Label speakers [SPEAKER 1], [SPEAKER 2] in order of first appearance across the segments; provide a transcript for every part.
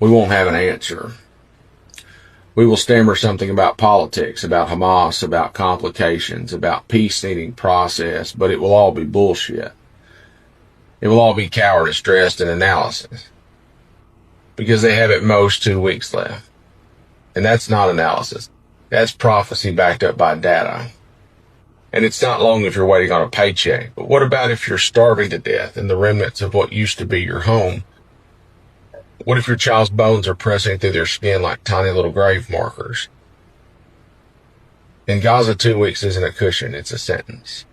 [SPEAKER 1] we won't have an answer. We will stammer something about politics, about Hamas, about complications, about peace needing process, but it will all be bullshit. It will all be cowardice dressed in analysis. Because they have at most 2 weeks left. And that's not analysis. That's prophecy backed up by data. And it's not long if you're waiting on a paycheck. But what about if you're starving to death in the remnants of what used to be your home? What if your child's bones are pressing through their skin like tiny little grave markers? In Gaza, 2 weeks isn't a cushion, it's a sentence.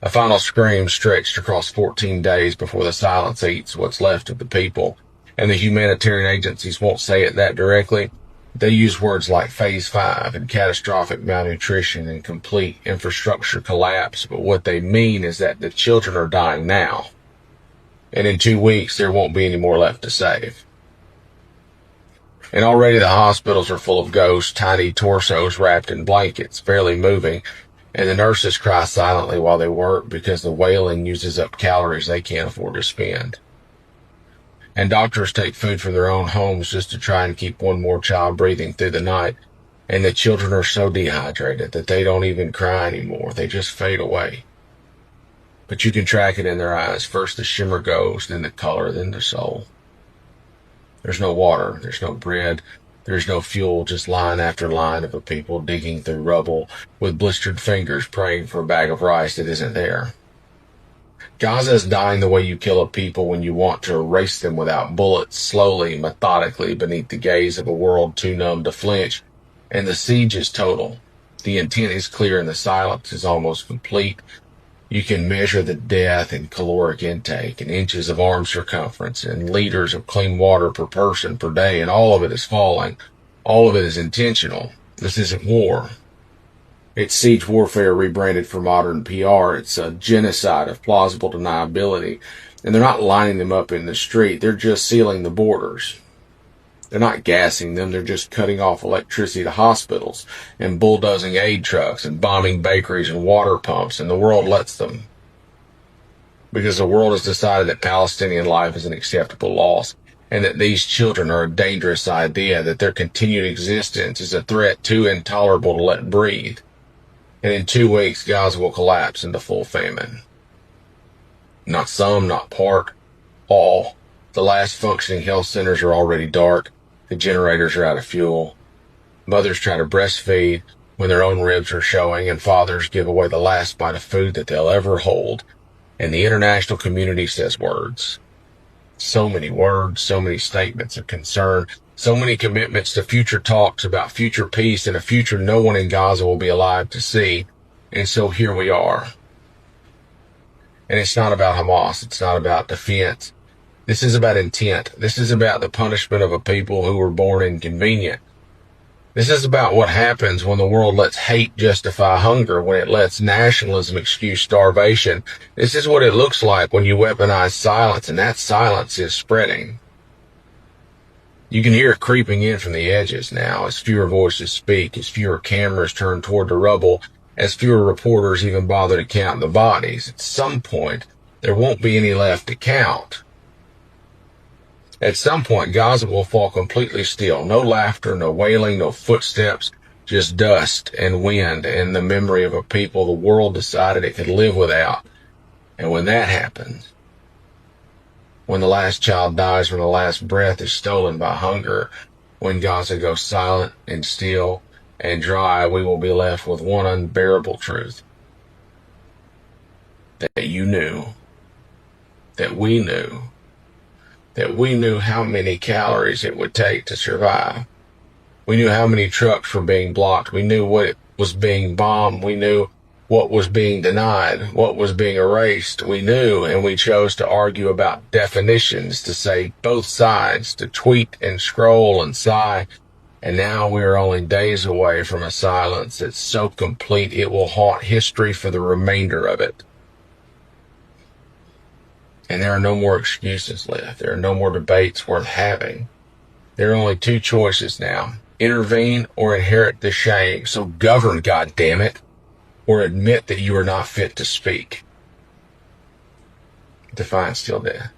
[SPEAKER 1] A final scream stretched across 14 days before the silence eats what's left of the people. And the humanitarian agencies won't say it that directly. They use words like phase 5 and catastrophic malnutrition and complete infrastructure collapse. But what they mean is that the children are dying now. And in 2 weeks, there won't be any more left to save. And already the hospitals are full of ghosts, tiny torsos wrapped in blankets, barely moving. And the nurses cry silently while they work because the wailing uses up calories they can't afford to spend. And doctors take food from their own homes just to try and keep one more child breathing through the night. And the children are so dehydrated that they don't even cry anymore. They just fade away. But you can track it in their eyes. First the shimmer goes, then the color, then the soul. There's no water, there's no bread, there's no fuel, just line after line of a people digging through rubble with blistered fingers praying for a bag of rice that isn't there. Gaza is dying the way you kill a people when you want to erase them without bullets, slowly, methodically, beneath the gaze of a world too numb to flinch. And the siege is total. The intent is clear and the silence is almost complete. You can measure the death in caloric intake and inches of arm circumference and liters of clean water per person per day, and all of it is falling. All of it is intentional. This isn't war. It's siege warfare rebranded for modern PR. It's a genocide of plausible deniability. And they're not lining them up in the street. They're just sealing the borders. They're not gassing them. They're just cutting off electricity to hospitals and bulldozing aid trucks and bombing bakeries and water pumps. And the world lets them. Because the world has decided that Palestinian life is an acceptable loss and that these children are a dangerous idea, that their continued existence is a threat too intolerable to let breathe. And in 2 weeks, Gaza will collapse into full famine. Not some, not part, all. The last functioning health centers are already dark. The generators are out of fuel. Mothers try to breastfeed when their own ribs are showing, and fathers give away the last bite of food that they'll ever hold. And the international community says words. So many words, so many statements of concern, so many commitments to future talks about future peace and a future no one in Gaza will be alive to see. And so here we are. And it's not about Hamas. It's not about defense. This is about intent. This is about the punishment of a people who were born inconvenient. This is about what happens when the world lets hate justify hunger, when it lets nationalism excuse starvation. This is what it looks like when you weaponize silence, and that silence is spreading. You can hear it creeping in from the edges now as fewer voices speak, as fewer cameras turn toward the rubble, as fewer reporters even bother to count the bodies. At some point, there won't be any left to count. At some point, Gaza will fall completely still. No laughter, no wailing, no footsteps, just dust and wind and the memory of a people the world decided it could live without. And when that happens, when the last child dies, when the last breath is stolen by hunger, when Gaza goes silent and still and dry, we will be left with one unbearable truth. That you knew, that we knew how many calories it would take to survive. We knew how many trucks were being blocked. We knew what was being bombed. We knew what was being denied, what was being erased. We knew, and we chose to argue about definitions, to say both sides, to tweet and scroll and sigh. And now we are only days away from a silence that's so complete it will haunt history for the remainder of it. And there are no more excuses left. There are no more debates worth having. There are only two choices now: intervene or inherit the shame. So govern, goddammit, or admit that you are not fit to speak. Defiance till death.